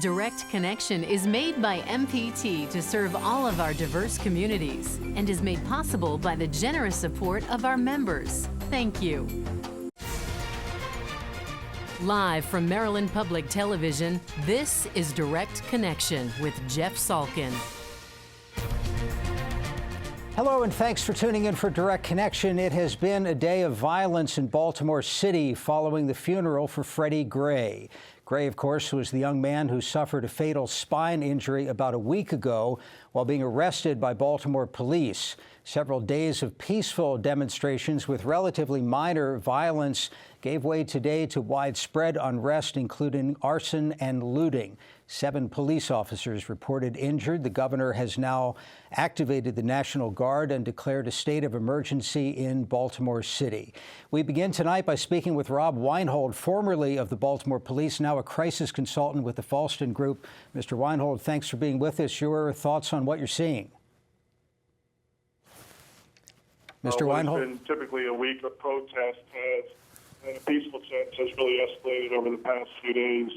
Direct Connection is made by MPT to serve all of our diverse communities and is made possible by the generous support of our members. Thank you. Live from Maryland Public Television, this is Direct Connection with Jeff Salkin. Hello and thanks for tuning in for Direct Connection. It has been a day of violence in Baltimore City following the funeral for Freddie Gray. Gray, of course, was the young man who suffered a fatal spine injury about a week ago while being arrested by Baltimore police. Several days of peaceful demonstrations with relatively minor violence gave way today to widespread unrest, including arson and looting. 7 police officers reported injured. The governor has now activated the National Guard and declared a state of emergency in Baltimore City. We begin tonight by speaking with Rob Weinhold, formerly of the Baltimore Police, now a crisis consultant with the Falston Group. Mr. Weinhold, thanks for being with us. Your thoughts on what you're seeing? Mr. Weinhold? It's been typically a week of protest in a peaceful sense has really escalated over the past few days.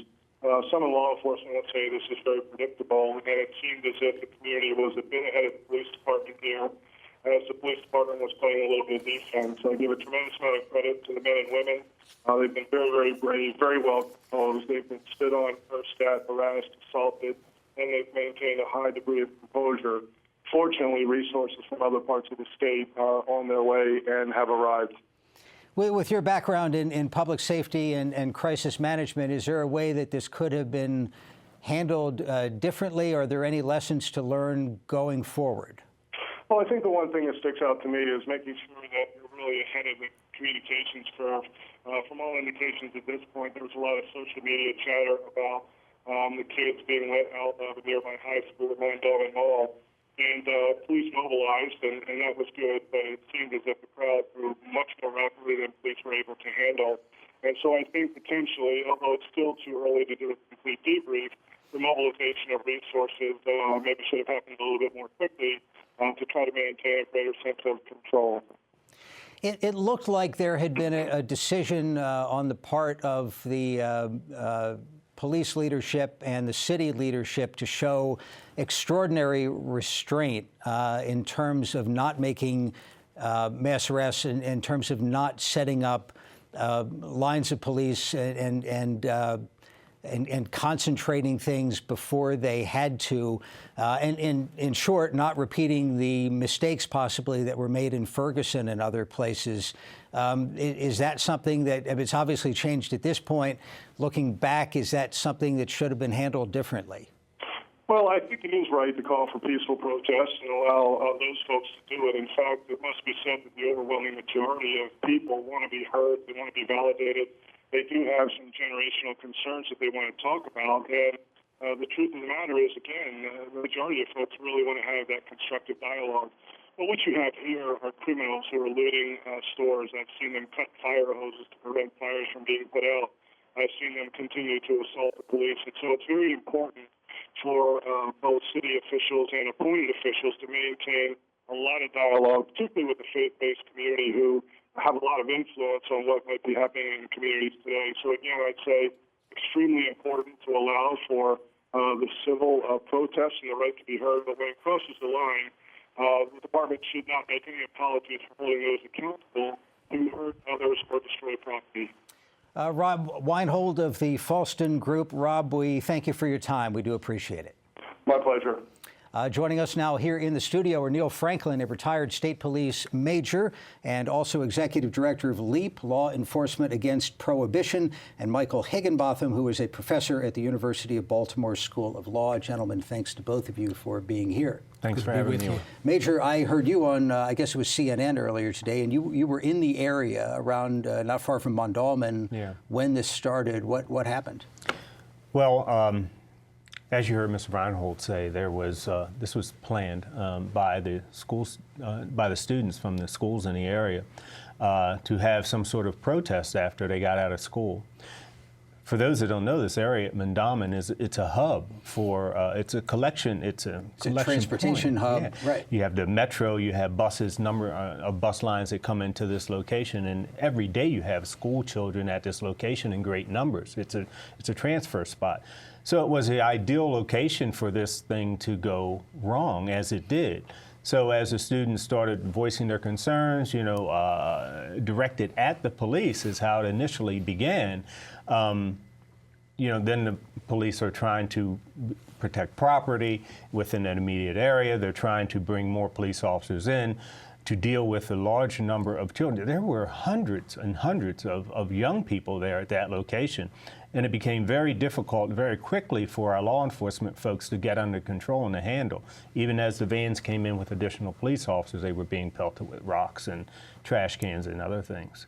Some in law enforcement would say this is very predictable, and it seemed as if the community was a bit ahead of the police department there, as the police department was playing a little bit of defense. I give a tremendous amount of credit to the men and women. They've been very, very brave, very well composed. They've been stood on, cursed at, harassed, assaulted, and they've maintained a high degree of composure. Fortunately, resources from other parts of the state are on their way and have arrived. With your background in public safety and crisis management, is there a way that this could have been handled differently? Are there any lessons to learn going forward? Well, I think the one thing that sticks out to me is making sure that you're really ahead of the communications curve. From all indications at this point, there was a lot of social media chatter about the kids being let out of a nearby high school at Mandel Mall. And police mobilized, and that was good, but it seemed as if the crowd grew much more rapidly than police were able to handle. And so I think potentially, although it's still too early to do a complete debrief, the mobilization of resources maybe should have happened a little bit more quickly to try to maintain a greater sense of control. It looked like there had been a decision on the part of the police leadership and the city leadership to show extraordinary restraint in terms of not making mass arrests, in terms of not setting up lines of police and concentrating things before they had to, and in short, not repeating the mistakes possibly that were made in Ferguson and other places. Is that something that, it's obviously changed at this point, looking back, is that something that should have been handled differently? Well, I think it is right to call for peaceful protests and allow those folks to do it. In fact, it must be said that the overwhelming majority of people want to be heard, they want to be validated. They do have some generational concerns that they want to talk about. And the truth of the matter is, again, the majority of folks really want to have that constructive dialogue. But what you have here are criminals who are looting stores. I've seen them cut fire hoses to prevent fires from being put out. I've seen them continue to assault the police. And so it's very important for both city officials and appointed officials to maintain a lot of dialogue, particularly with the faith-based community who have a lot of influence on what might be happening in communities today. So again, I'd say extremely important to allow for the civil protests and the right to be heard, but when it crosses the line, the department should not make any apologies for holding those accountable who hurt others or destroy property. Rob Weinhold of the Falston Group. Rob, we thank you for your time. We do appreciate it. My pleasure. Joining us now here in the studio are Neil Franklin, a retired state police major and also executive director of LEAP, Law Enforcement Against Prohibition, and Michael Higginbotham, who is a professor at the University of Baltimore School of Law. Gentlemen, thanks to both of you for being here. Thanks for having me. Major, I heard you on, I guess it was CNN earlier today, and you were in the area around not far from Mondawmin when this started. What happened? Well, as you heard Mr. Reinhold say, there was this was planned by the schools, by the students from the schools in the area to have some sort of protest after they got out of school. for those that don't know, this area at Mondawmin it's a hub for it's a collection transportation point. hub, Yeah. right? You have the metro, you have buses, number of bus lines that come into this location, and every day you have school children at this location in great numbers. It's a transfer spot. So it was the ideal location for this thing to go wrong, as it did. So as the students started voicing their concerns, directed at the police is how it initially began. Then the police are trying to protect property within an immediate area. They're trying to bring more police officers in to deal with a large number of children. There were hundreds and hundreds of young people there at that location. And it became very difficult very quickly for our law enforcement folks to get under control and to handle. Even as the vans came in with additional police officers, they were being pelted with rocks and trash cans and other things.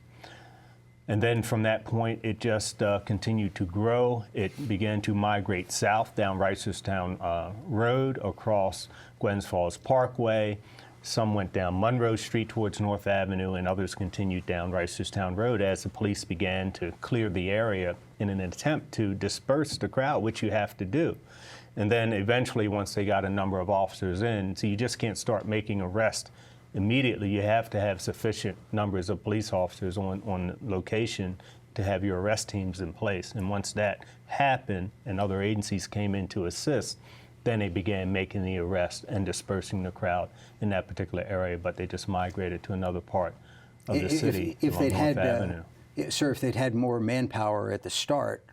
And then from that point, it just continued to grow. It began to migrate south down Reisterstown Road, across Glens Falls Parkway. Some went down Monroe Street towards North Avenue, and others continued down Reisterstown Road as the police began to clear the area in an attempt to disperse the crowd, which you have to do. And then eventually, once they got a number of officers in, so you just can't start making arrests immediately. You have to have sufficient numbers of police officers on location to have your arrest teams in place. And once that happened and other agencies came in to assist, then they began making the arrest and dispersing the crowd in that particular area, but they just migrated to another part of the city along North Avenue. Sir, if they'd had more manpower at the start,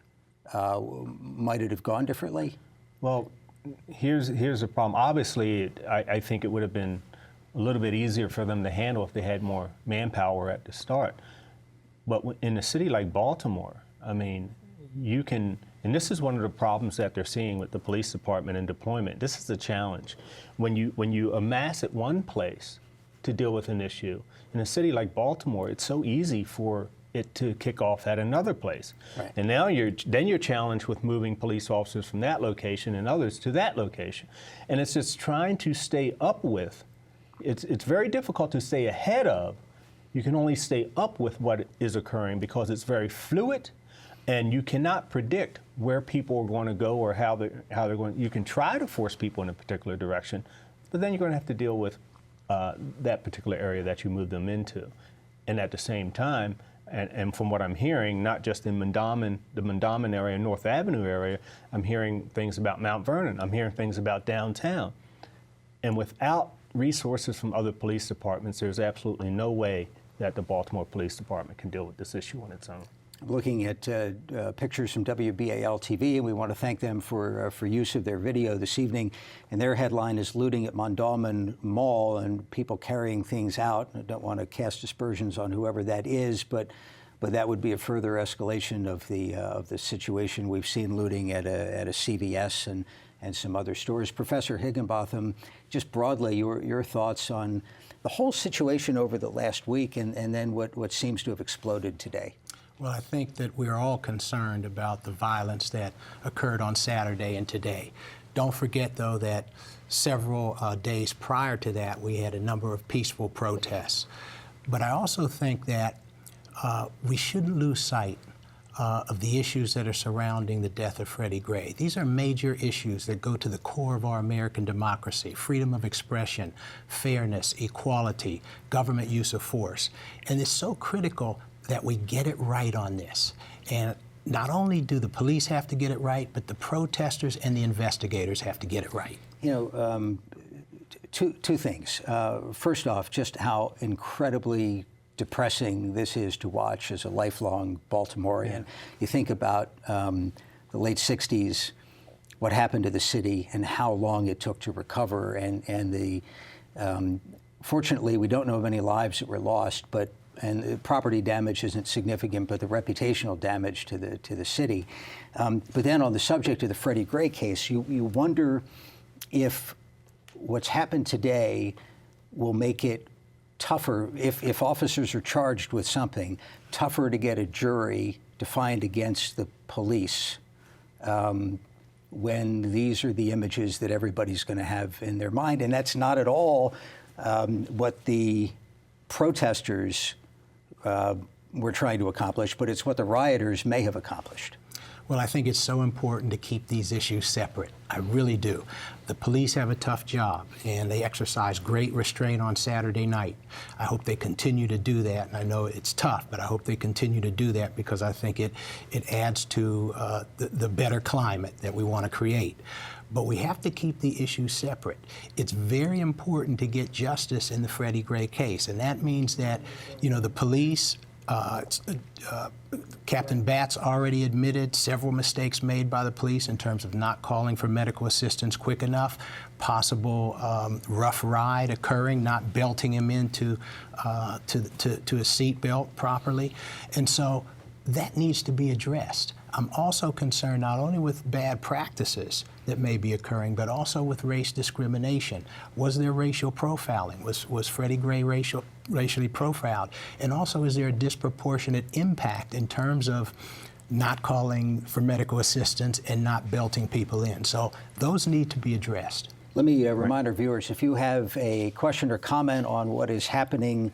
might it have gone differently? Well, here's the problem. Obviously, I think it would have been a little bit easier for them to handle if they had more manpower at the start. But in a city like Baltimore, I mean, you can, and this is one of the problems that they're seeing with the police department and deployment. This is the challenge. When you amass at one place to deal with an issue, in a city like Baltimore, it's so easy for it to kick off at another place. Right. And now you're challenged with moving police officers from that location and others to that location. And it's just trying to stay up with. It's very difficult to stay ahead of. You can only stay up with what is occurring because it's very fluid, and you cannot predict where people are going to go or how they're going. You can try to force people in a particular direction, but then you're going to have to deal with that particular area that you move them into. And at the same time, and from what I'm hearing, not just in Mondawmin, the Mondawmin area, North Avenue area, I'm hearing things about Mount Vernon. I'm hearing things about downtown. And without resources from other police departments, there's absolutely no way that the Baltimore Police Department can deal with this issue on its own. I'm looking at pictures from WBAL TV, and we want to thank them for use of their video this evening. And their headline is "Looting at Mondawmin Mall," and people carrying things out. I don't want to cast aspersions on whoever that is, but that would be a further escalation of the situation. We've seen looting at a CVS and some other stores. Professor Higginbotham, just broadly, your thoughts on the whole situation over the last week, and then what seems to have exploded today. Well, I think that we're all concerned about the violence that occurred on Saturday and today. Don't forget, though, that several days prior to that, we had a number of peaceful protests. But I also think that we shouldn't lose sight of the issues that are surrounding the death of Freddie Gray. These are major issues that go to the core of our American democracy: freedom of expression, fairness, equality, government use of force. And it's so critical that we get it right on this. And not only do the police have to get it right, but the protesters and the investigators have to get it right. You know, two things. First off, just how incredibly depressing this is to watch as a lifelong Baltimorean. Yeah. You think about the late 60s, what happened to the city and how long it took to recover, and the fortunately, we don't know of any lives that were lost, and the property damage isn't significant, but the reputational damage to the city. But then on the subject of the Freddie Gray case, you wonder if what's happened today will make it tougher, if officers are charged with something, tougher to get a jury to find against the police when these are the images that everybody's going to have in their mind. And that's not at all what the protesters were trying to accomplish, but it's what the rioters may have accomplished. Well, I think it's so important to keep these issues separate. I really do. The police have a tough job, and they exercise great restraint on Saturday night. I hope they continue to do that, and I know it's tough, but I hope they continue to do that because I think it adds to the better climate that we want to create. But we have to keep the issues separate. It's very important to get justice in the Freddie Gray case, and that means that, you know, the police, Captain Batts already admitted several mistakes made by the police in terms of not calling for medical assistance quick enough, possible rough ride occurring, not belting him into to a seat belt properly, and so that needs to be addressed. I'm also concerned not only with bad practices that may be occurring, but also with race discrimination. Was there racial profiling? Was Freddie Gray racially profiled? And also, is there a disproportionate impact in terms of not calling for medical assistance and not belting people in? So those need to be addressed. Let me remind our viewers, if you have a question or comment on what is happening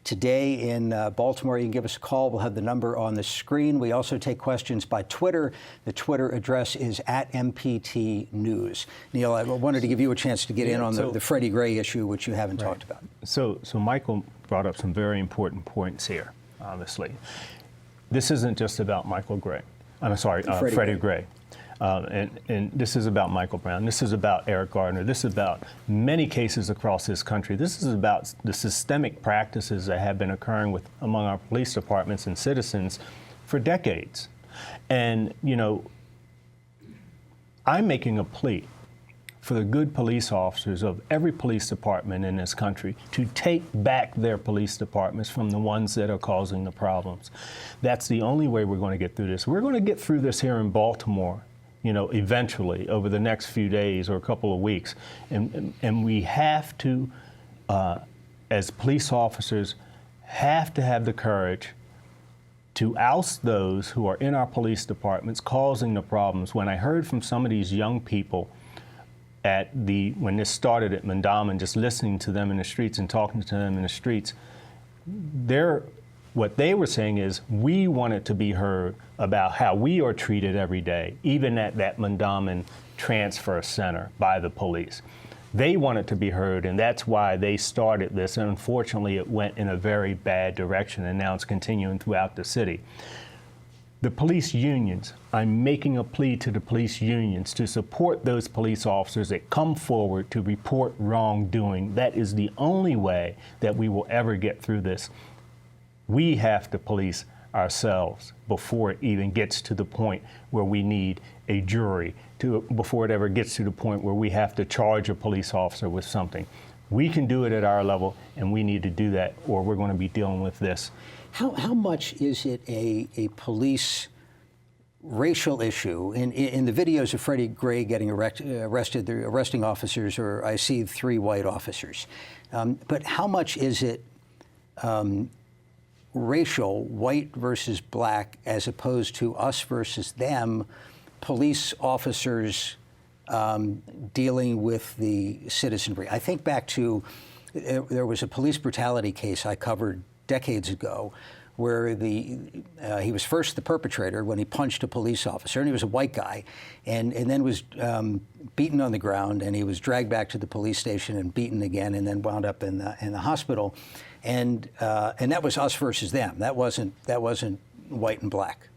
today in Baltimore, you can give us a call. We'll have the number on the screen. We also take questions by Twitter. The Twitter address is @MPT News. Neil, I wanted to give you a chance to get in on the Freddie Gray issue, which you haven't talked about. So Michael brought up some very important points here, obviously. This isn't just about Michael Gray. I'm sorry, Freddie Gray. And this is about Michael Brown. This is about Eric Gardner. This is about many cases across this country. This is about the systemic practices that have been occurring among our police departments and citizens for decades. And, you know, I'm making a plea for the good police officers of every police department in this country to take back their police departments from the ones that are causing the problems. That's the only way we're going to get through this. We're going to get through this here in Baltimore, you know, eventually over the next few days or a couple of weeks. And we have to, as police officers, have to have the courage to oust those who are in our police departments causing the problems. When I heard from some of these young people when this started at Mondawmin, just listening to them in the streets and talking to them in the streets, what they were saying is, we wanted to be heard about how we are treated every day, even at that Mondawmin transfer center by the police. They wanted to be heard, and that's why they started this. And unfortunately, it went in a very bad direction, and now it's continuing throughout the city. The police unions, I'm making a plea to the police unions to support those police officers that come forward to report wrongdoing. That is the only way that we will ever get through this. We have to police ourselves before it even gets to the point where we need a jury, before it ever gets to the point where we have to charge a police officer with something. We can do it at our level, and we need to do that, or we're going to be dealing with this. How much is it a police racial issue? In the videos of Freddie Gray getting arrested, the arresting officers I see 3 white officers. But how much is it racial, white versus black, as opposed to us versus them, police officers dealing with the citizenry? I think back to, there was a police brutality case I covered decades ago where he was first the perpetrator when he punched a police officer, and he was a white guy, and then was beaten on the ground, and he was dragged back to the police station and beaten again, and then wound up in the hospital, and that was us versus them. That wasn't white and black.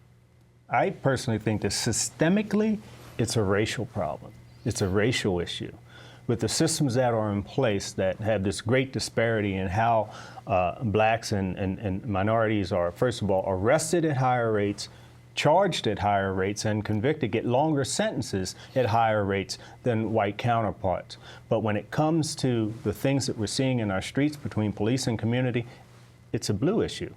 I personally think that systemically, it's a racial problem. It's a racial issue. With the systems that are in place that have this great disparity in how blacks and minorities are, first of all, arrested at higher rates, charged at higher rates, and convicted, get longer sentences at higher rates than white counterparts. But when it comes to the things that we're seeing in our streets between police and community, it's a blue issue.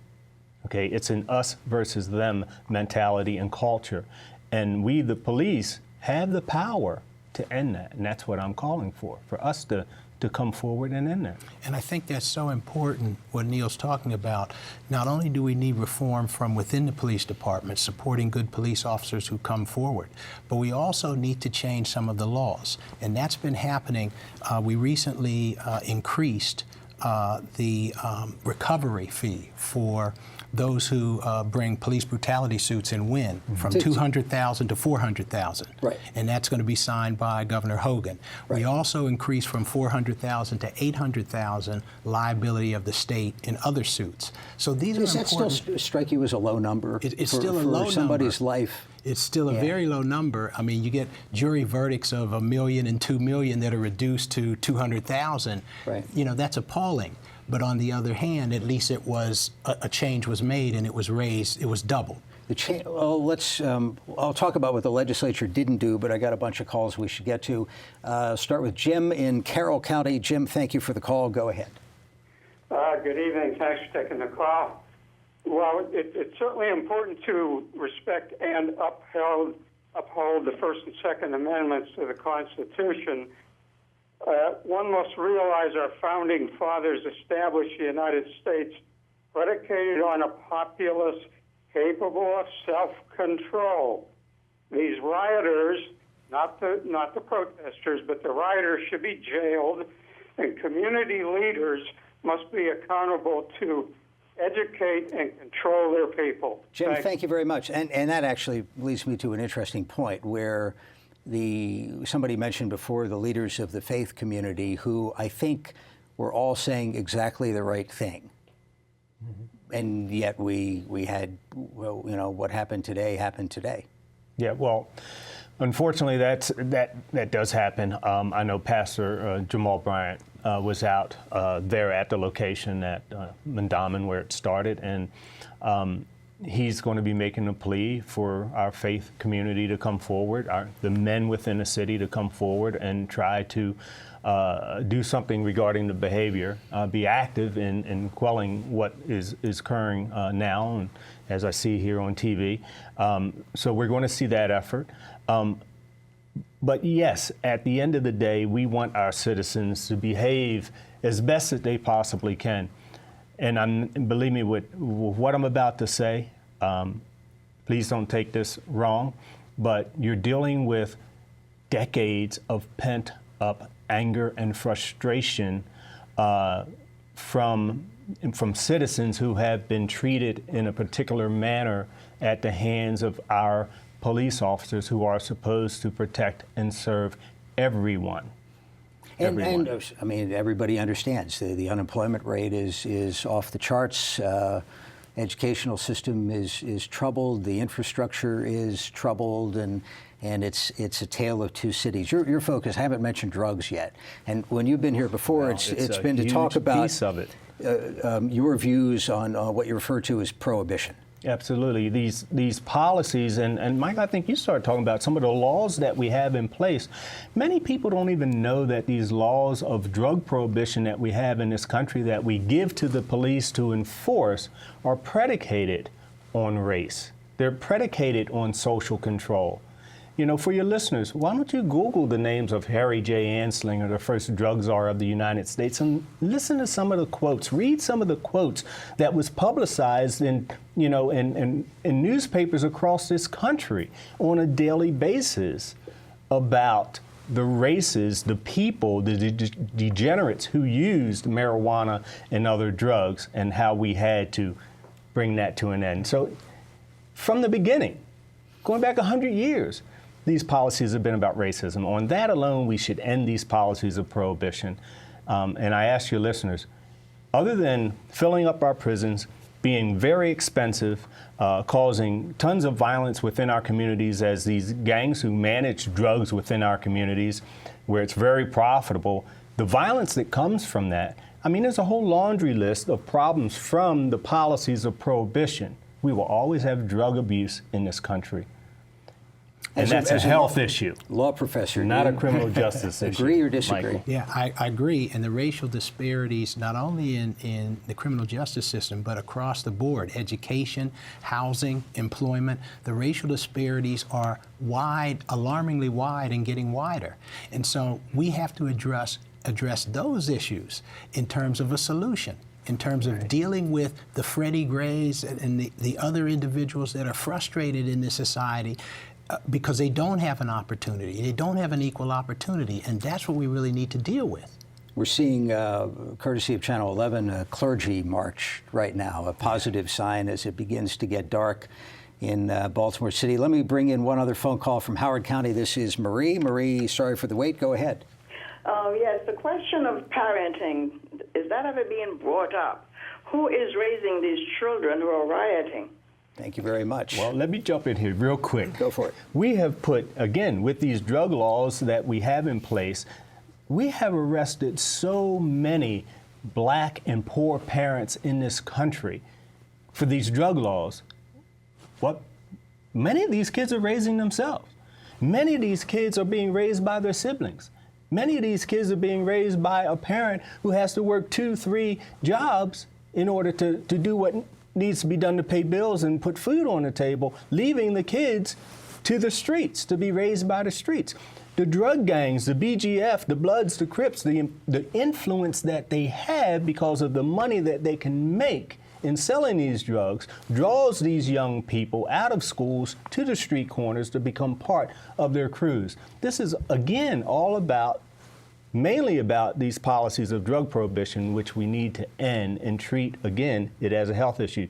Okay, it's an us versus them mentality and culture. And we, the police, have the power to end that, and that's what I'm calling for us to come forward and end that. And I think that's so important, what Neil's talking about. Not only do we need reform from within the police department, supporting good police officers who come forward, but we also need to change some of the laws, and that's been happening. We recently increased the recovery fee for those who bring police brutality suits and win from 200,000 to 400,000. Right. And that's going to be signed by Governor Hogan. Right. We also increased from 400,000 to 800,000 liability of the state in other suits. So these are important. Does that still strike you as a low number? It's still a low number. For somebody's life? It's still a very low number. I mean, you get jury verdicts of $1 million and $2 million that are reduced to 200,000. Right. You know, that's appalling. But on the other hand, at least it was a change was made and it was raised. It was doubled. Well, I'll talk about what the legislature didn't do, but I got a bunch of calls we should get to. Start with Jim in Carroll County. Jim, thank you for the call. Go ahead. Good evening. Thanks for taking the call. Well, it's certainly important to respect and uphold the First and Second Amendments to the Constitution. One must realize our founding fathers established the United States predicated on a populace capable of self-control. These rioters, not the protesters, but the rioters should be jailed, and community leaders must be accountable to educate and control their people. Jim, thank you very much. And that actually leads me to an interesting point where somebody mentioned before the leaders of the faith community who I think were all saying exactly the right thing. Mm-hmm. And yet we had, well, you know, what happened today happened today. Yeah, well, unfortunately that does happen. I know Pastor Jamal Bryant was out there at the location at Mandamin where it started, and he's going to be making a plea for our faith community to come forward, the men within the city to come forward and try to do something regarding the behavior, be active in quelling what is occurring now, and as I see here on TV. So we're going to see that effort. But yes, at the end of the day, we want our citizens to behave as best as they possibly can. And believe me, with what I'm about to say, please don't take this wrong, but you're dealing with decades of pent-up anger and frustration from citizens who have been treated in a particular manner at the hands of our police officers who are supposed to protect and serve everyone. And I mean, everybody understands the unemployment rate is off the charts. Educational system is troubled. The infrastructure is troubled, and it's a tale of two cities. Your focus, I haven't mentioned drugs yet, and when you've been here before, it's been to talk about piece of it. Your views on what you refer to as prohibition. Absolutely. These policies, and Mike, I think you started talking about some of the laws that we have in place. Many people don't even know that these laws of drug prohibition that we have in this country that we give to the police to enforce are predicated on race. They're predicated on social control. You know, for your listeners, why don't you Google the names of Harry J. Anslinger, the first drug czar of the United States, and listen to some of the quotes. Read some of the quotes that was publicized in newspapers across this country on a daily basis about the races, the people, the degenerates who used marijuana and other drugs, and how we had to bring that to an end. So from the beginning, going back 100 years, these policies have been about racism. On that alone, we should end these policies of prohibition. And I ask your listeners, other than filling up our prisons, being very expensive, causing tons of violence within our communities as these gangs who manage drugs within our communities, where it's very profitable, the violence that comes from that, I mean, there's a whole laundry list of problems from the policies of prohibition. We will always have drug abuse in this country. And that's a health issue. Law professor. Not a criminal justice issue. Agree or disagree? Michael. Yeah, I agree. And the racial disparities, not only in the criminal justice system, but across the board, education, housing, employment, the racial disparities are wide, alarmingly wide, and getting wider. And so we have to address those issues in terms of a solution, in terms of dealing with the Freddie Grays and the other individuals that are frustrated in this society because they don't have an opportunity. They don't have an equal opportunity, and that's what we really need to deal with. We're seeing, courtesy of Channel 11, a clergy march right now, a positive sign as it begins to get dark in Baltimore City. Let me bring in one other phone call from Howard County. This is Marie. Marie, sorry for the wait. Go ahead. Yes, the question of parenting, is that ever being brought up? Who is raising these children who are rioting? Thank you very much. Well, let me jump in here real quick. Go for it. We have put, again, with these drug laws that we have in place, we have arrested so many black and poor parents in this country for these drug laws. Many of these kids are raising themselves. Many of these kids are being raised by their siblings. Many of these kids are being raised by a parent who has to work 2, 3 jobs in order to do what needs to be done to pay bills and put food on the table, leaving the kids to the streets, to be raised by the streets. The drug gangs, the BGF, the Bloods, the Crips, the influence that they have because of the money that they can make in selling these drugs draws these young people out of schools to the street corners to become part of their crews. This is, again, all about, mainly about these policies of drug prohibition, which we need to end and treat, again, it as a health issue.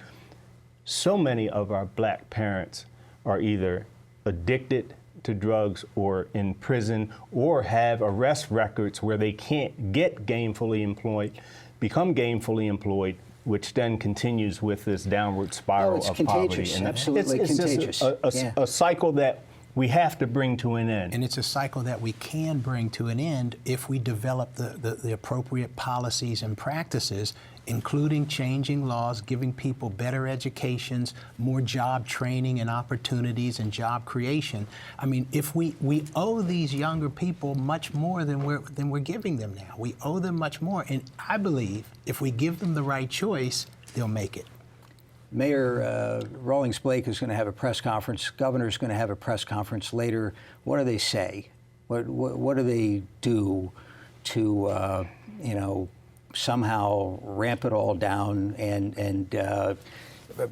So many of our black parents are either addicted to drugs or in prison or have arrest records where they can't get gainfully employed, become gainfully employed, which then continues with this downward spiral of contagious. poverty. And absolutely it's contagious. Just a cycle that we have to bring to an end. And it's a cycle that we can bring to an end if we develop the appropriate policies and practices, including changing laws, giving people better educations, more job training and opportunities and job creation. I mean, if we owe these younger people much more than we're giving them now. We owe them much more. And I believe if we give them the right choice, they'll make it. Mayor Rawlings Blake is going to have a press conference. Governor's going to have a press conference later. What do they say? What do they do to, somehow ramp it all down and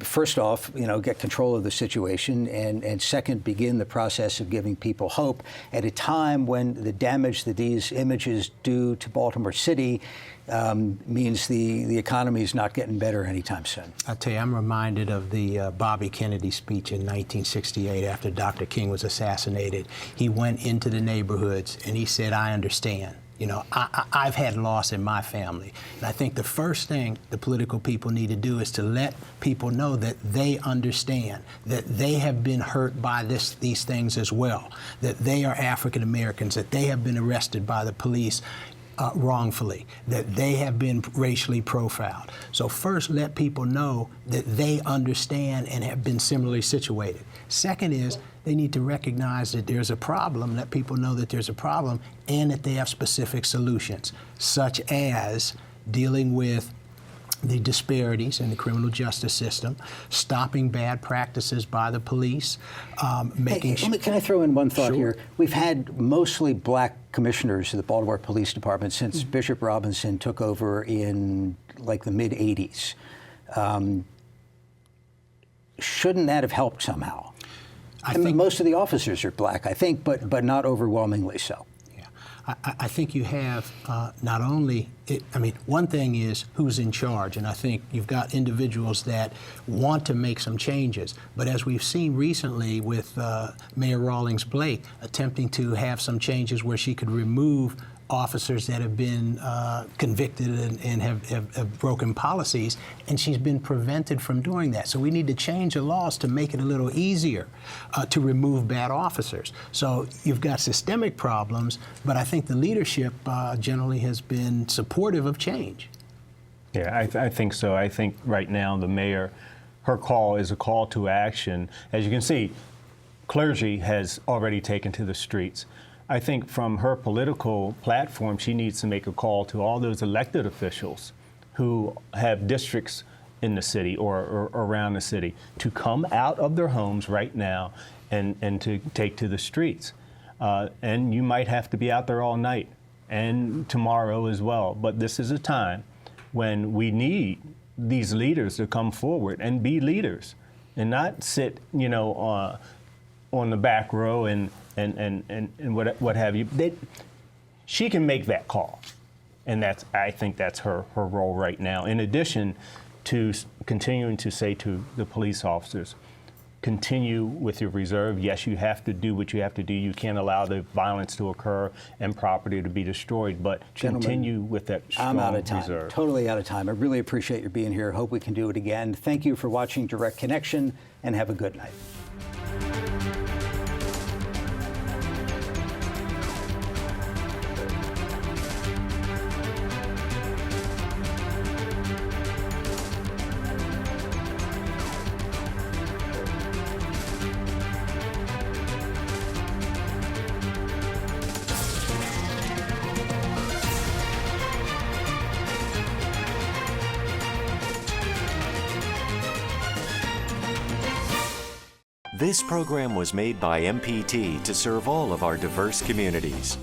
first off, get control of the situation, and second, begin the process of giving people hope at a time when the damage that these images do to Baltimore City means the economy is not getting better anytime soon. I'll tell you, I'm reminded of the Bobby Kennedy speech in 1968 after Dr. King was assassinated. He went into the neighborhoods and he said, "I understand. I've had loss in my family." And I think the first thing the political people need to do is to let people know that they understand, that they have been hurt by these things as well, that they are African Americans, that they have been arrested by the police wrongfully, that they have been racially profiled. So first, let people know that they understand and have been similarly situated. Second is, they need to recognize that there's a problem, let people know that there's a problem, and that they have specific solutions, such as dealing with the disparities in the criminal justice system, stopping bad practices by the police, making sure... Can I throw in one thought Sure. here? We've had mostly black commissioners of the Baltimore Police Department since Bishop Robinson took over in like the mid-'80s. Shouldn't that have helped somehow? I mean, most of the officers are black, I think, but not overwhelmingly so. I think you have not only, one thing is who's in charge, and I think you've got individuals that want to make some changes. But as we've seen recently with Mayor Rawlings Blake attempting to have some changes where she could remove officers that have been convicted and have broken policies, and she's been prevented from doing that. So we need to change the laws to make it a little easier to remove bad officers. So you've got systemic problems, but I think the leadership generally has been supportive of change. Yeah, I think so. I think right now the mayor, her call is a call to action. As you can see, clergy has already taken to the streets. I think from her political platform, she needs to make a call to all those elected officials who have districts in the city or around the city to come out of their homes right now and to take to the streets. And you might have to be out there all night and tomorrow as well. But this is a time when we need these leaders to come forward and be leaders and not sit, on the back row and what have you. She can make that call. And I think that's her role right now. In addition to continuing to say to the police officers, continue with your reserve. Yes, you have to do what you have to do. You can't allow the violence to occur and property to be destroyed, but continue with that strong I'm out of time. reserve. Totally out of time. I really appreciate your being here. Hope we can do it again. Thank you for watching Direct Connection, and have a good night. This program was made by MPT to serve all of our diverse communities.